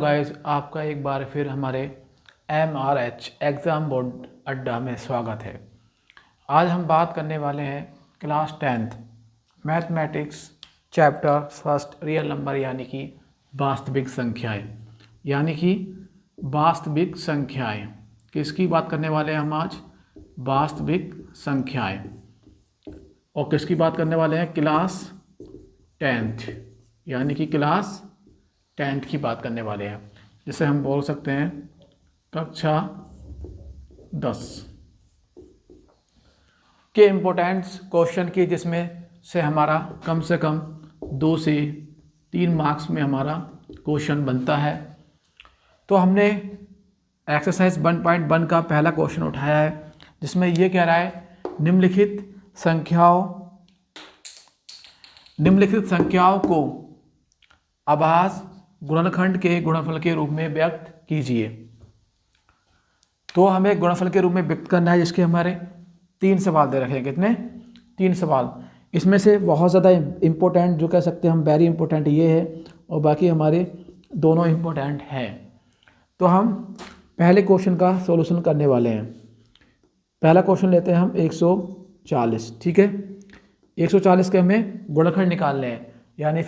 Guys, आपका एक बार फिर हमारे MRH एग्ज़ाम बोर्ड अड्डा में स्वागत है। आज हम बात करने वाले हैं class 10th mathematics chapter first real number यानी कि वास्तविक संख्याएं। किसकी बात करने वाले हैं हम आज? वास्तविक संख्याएं। और किसकी बात करने वाले हैं? क्लास 10th यानी कि क्लास 10th की बात करने वाले हैं, जिसे हम बोल सकते हैं कक्षा 10 के इम्पोर्टेंट्स क्वेश्चन की, जिसमें से हमारा कम से कम 2 से 3 मार्क्स में हमारा क्वेश्चन बनता है। तो हमने एक्सरसाइज 1.1 का पहला क्वेश्चन उठाया है, जिसमें ये कह रहा है निम्नलिखित संख्याओं को अभाज्य गुणनखंड के गुणनफल के रूप में व्यक्त कीजिए। तो हमें गुणनफल के रूप में व्यक्त करना है, जिसके हमारे 3 सवाल दे रखे हैं। कितने? 3 सवाल। इसमें से बहुत ज़्यादा इम्पोर्टेंट जो कह सकते हैं हम, वेरी इम्पोर्टेंट ये है, और बाकी हमारे दोनों इम्पोर्टेंट हैं। तो हम पहले क्वेश्चन का सॉल्यूशन करने वाले हैं। पहला क्वेश्चन लेते हैं हम 140। ठीक है, 140 के हमें गुणनखंड निकालने हैं, यानी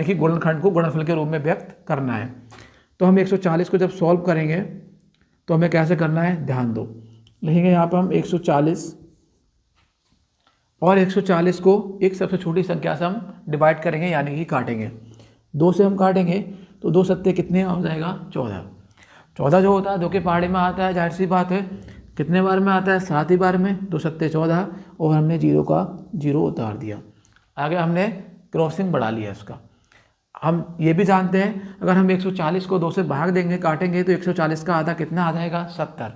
कि गुणनखंड को गुणनफल के रूप में व्यक्त करना है। तो हम 140 को जब सॉल्व करेंगे तो हमें कैसे करना है, ध्यान दो। लिखेंगे यहाँ पर हम 140, और 140 को एक सबसे छोटी संख्या से हम डिवाइड करेंगे, यानी कि काटेंगे। 2 से हम काटेंगे तो 2 सत्ते कितने हो जाएगा? 14। 14 जो होता है 2 के पहाड़े में आता है, जाहिर सी बात है। कितने बार में आता है? 7 ही बार में। 2 सत्ते 14, और हमने 0 का 0 उतार दिया। आगे हमने क्रॉसिंग बढ़ा लिया इसका। हम ये भी जानते हैं, अगर हम 140 को 2 से भाग देंगे, काटेंगे, तो 140 का आधा कितना आ जाएगा? 70।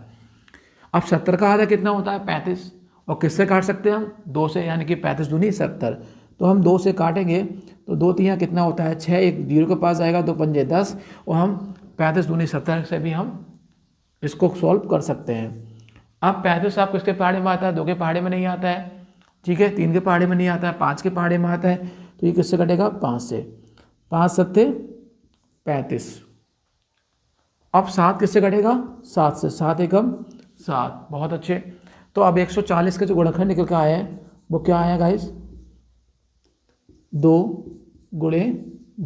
अब 70 का आधा कितना होता है? 35। और किससे काट सकते हैं हम? 2 से, यानी कि 35 दूनी 70। तो हम 2 से काटेंगे तो 2 तिहां कितना होता है? 6। एक 0 के पास जाएगा, 2 पंजे 10, और हम 35 दूनी 70 से भी हम इसको सॉल्व कर सकते हैं। अब 35 आप किसके पहाड़े में आता है? 2 के पहाड़े में नहीं आता है। ठीक है, 3 के पहाड़े में नहीं आता है, 5 के पहाड़े में आता है। तो ये किससे कटेगा? 5 से। 5 सत्ते 35। अब 7 किससे कटेगा? 7 से। 7 एकम 7। बहुत अच्छे। तो अब 140 के जो गुणनखंड निकल के आए हैं वो क्या आया गाइस? 2 गुणे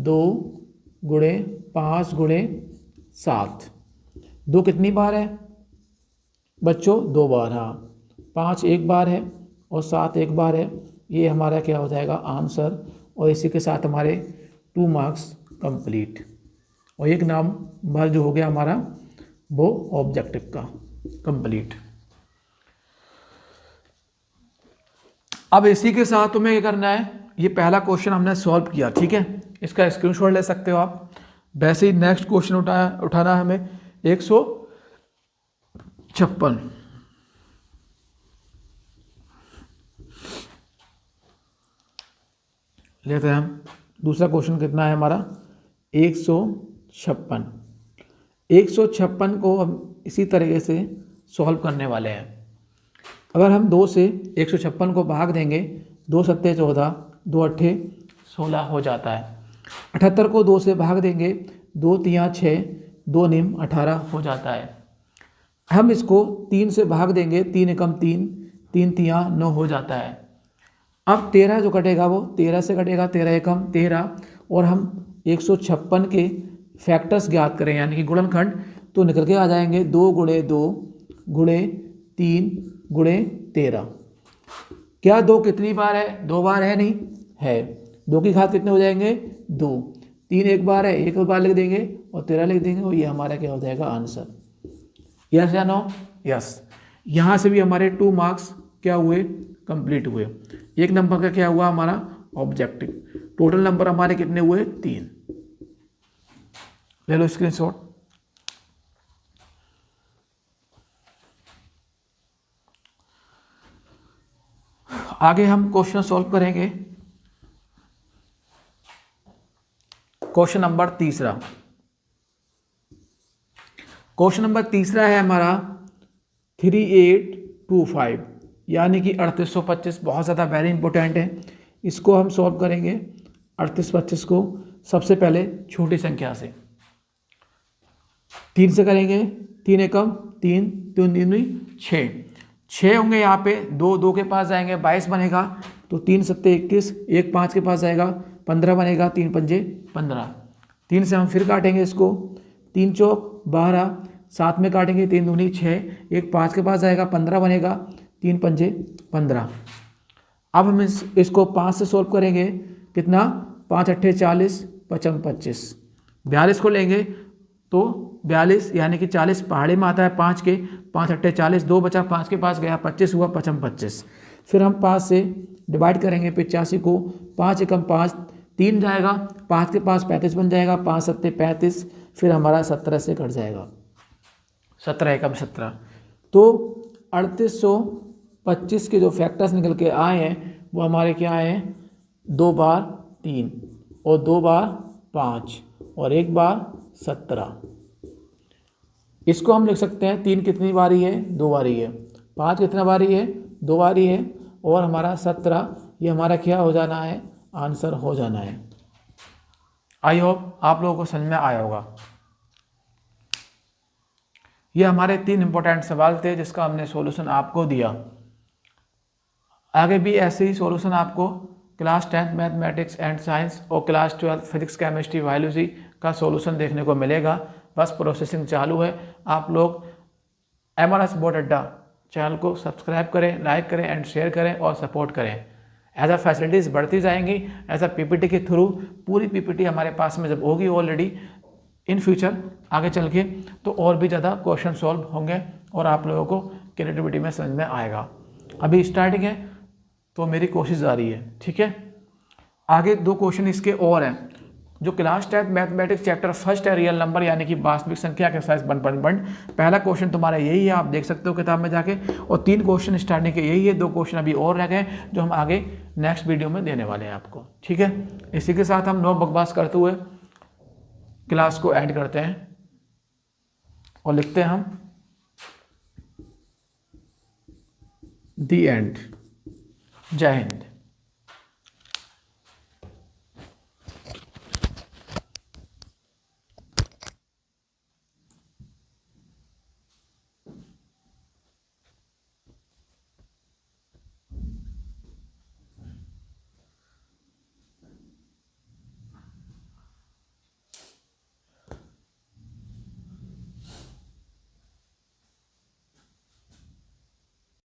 2 गुणे 5 गुणे 7। 2 कितनी बार है बच्चों? 2 बार। हाँ, 5 एक बार है और 7 एक बार है। ये हमारा क्या हो जाएगा? आंसर। और इसी के साथ हमारे 2 मार्क्स कंप्लीट। और एक नंबर जो हो गया हमारा वो ऑब्जेक्टिव का कंप्लीट। अब इसी के साथ तुम्हें क्या करना है, ये पहला क्वेश्चन हमने सॉल्व किया। ठीक है, इसका स्क्रीनशॉट ले सकते हो आप। वैसे ही नेक्स्ट क्वेश्चन उठाना है हमें 156। लेते हैं हम दूसरा क्वेश्चन। कितना है हमारा? 156। 156 को हम इसी तरीके से सॉल्व करने वाले हैं। अगर हम 2 से 156 को भाग देंगे, 2 सत्ते 14, 2 अट्ठे 16 हो जाता है। 78 को 2 से भाग देंगे, 2 तिहां 6, 2 निम 18 हो जाता है। हम इसको 3 से भाग देंगे, 3 एकम 3, 3 तिहां 9 हो जाता है। अब 13 जो कटेगा वो 13 से कटेगा, 13 एकम 13, और हम 156 के फैक्टर्स ज्ञात करें, यानी कि गुणनखंड, तो निकल के आ जाएंगे 2 गुणे 2 गुणे 3 गुणे 13। क्या 2 कितनी बार है? 2 बार है? नहीं है। 2 की घात कितने हो जाएंगे? 2। 3 एक बार है, एक बार लिख देंगे, और 13 लिख देंगे, और ये हमारा क्या हो जाएगा? आंसर। यस या नो? यस। यहाँ से भी हमारे 2 मार्क्स क्या हुए? कंप्लीट हुए। एक नंबर का क्या हुआ? हमारा ऑब्जेक्टिव। टोटल नंबर हमारे कितने हुए? 3। ले लो स्क्रीनशॉट। आगे हम क्वेश्चन सॉल्व करेंगे। क्वेश्चन नंबर तीसरा। क्वेश्चन नंबर तीसरा है हमारा 3825, यानी कि 3825। बहुत ज़्यादा वेरी इंपॉर्टेंट है। इसको हम सॉल्व करेंगे 3825 को सबसे पहले छोटी संख्या से। 3 से करेंगे, 3 एकम 3, 3 दूनी 6, 6 होंगे यहाँ पे, 2 2 के पास जाएंगे 22 बनेगा, तो 3 सत्ते 21, 1 5 के पास जाएगा 15 बनेगा, 3 पंजे 15, 3 से हम फिर काटेंगे इसको, 3 चौक 12, 7 में काटेंगे 3 दूनी 6, 1 5 के पास जाएगा 15 बनेगा, 3 पंजे 15। अब हम इसको 5 से सोल्व करेंगे, कितना 5 अट्ठे 40, 55 25, 42 को लेंगे तो 42 यानी कि 40 पहाड़े में आता है 5 के, 5 अट्ठे 40, 2 बचा 5 के पास गया 25 हुआ, 55 25। फिर हम 5 से डिवाइड करेंगे 85 को, 5 एकम 5, 3 जाएगा 5 के पास 35 बन जाएगा, 5 सत्ते 35, फिर हमारा 17 से कट जाएगा, 17 एकम 17। तो 3825 के जो फैक्टर्स निकल के आए हैं वो हमारे क्या आए हैं, 2 बार 3 और 2 बार 5 और 1 बार 17। इसको हम लिख सकते हैं 3 कितनी बारी है, 2 बारी है, 5 कितना बारी है, 2 बारी है, और हमारा 17 ये हमारा क्या हो जाना है, आंसर हो जाना है। आई होप आप लोगों को समझ में आया होगा। ये हमारे 3 इंपॉर्टेंट सवाल थे जिसका हमने सॉल्यूशन आपको दिया। आगे भी ऐसे ही सॉल्यूशन आपको क्लास 10 मैथमेटिक्स एंड साइंस और क्लास 12 फिजिक्स केमिस्ट्री बायोलॉजी का सॉल्यूशन देखने को मिलेगा। बस प्रोसेसिंग चालू है। आप लोग MRS बोर्ड अड्डा चैनल को सब्सक्राइब करें, लाइक करें एंड शेयर करें और सपोर्ट करें। एज फैसिलिटीज़ बढ़ती जाएंगी, एज PPT के थ्रू पूरी PPT हमारे पास में जब होगी ऑलरेडी इन फ्यूचर आगे चल के, तो और भी ज़्यादा क्वेश्चन सॉल्व होंगे और आप लोगों को क्रिएटिविटी में समझ में आएगा। अभी स्टार्टिंग है तो मेरी कोशिश जारी है, ठीक है। आगे 2 क्वेश्चन इसके और हैं। जो क्लास 10 मैथमेटिक्स चैप्टर फर्स्ट है, रियल नंबर यानी कि वास्तविक संख्या के एक्सरसाइज 1.1, पहला क्वेश्चन तुम्हारा यही है, आप देख सकते हो किताब में जाके, और 3 क्वेश्चन स्टार्टिंग के यही है, 2 क्वेश्चन अभी और रह गए जो हम आगे नेक्स्ट वीडियो में देने वाले हैं आपको, ठीक है। इसी के साथ हम नो बकवास करते हुए क्लास को एंड करते हैं और लिखते हैं हम दी एंड। जय हिंद।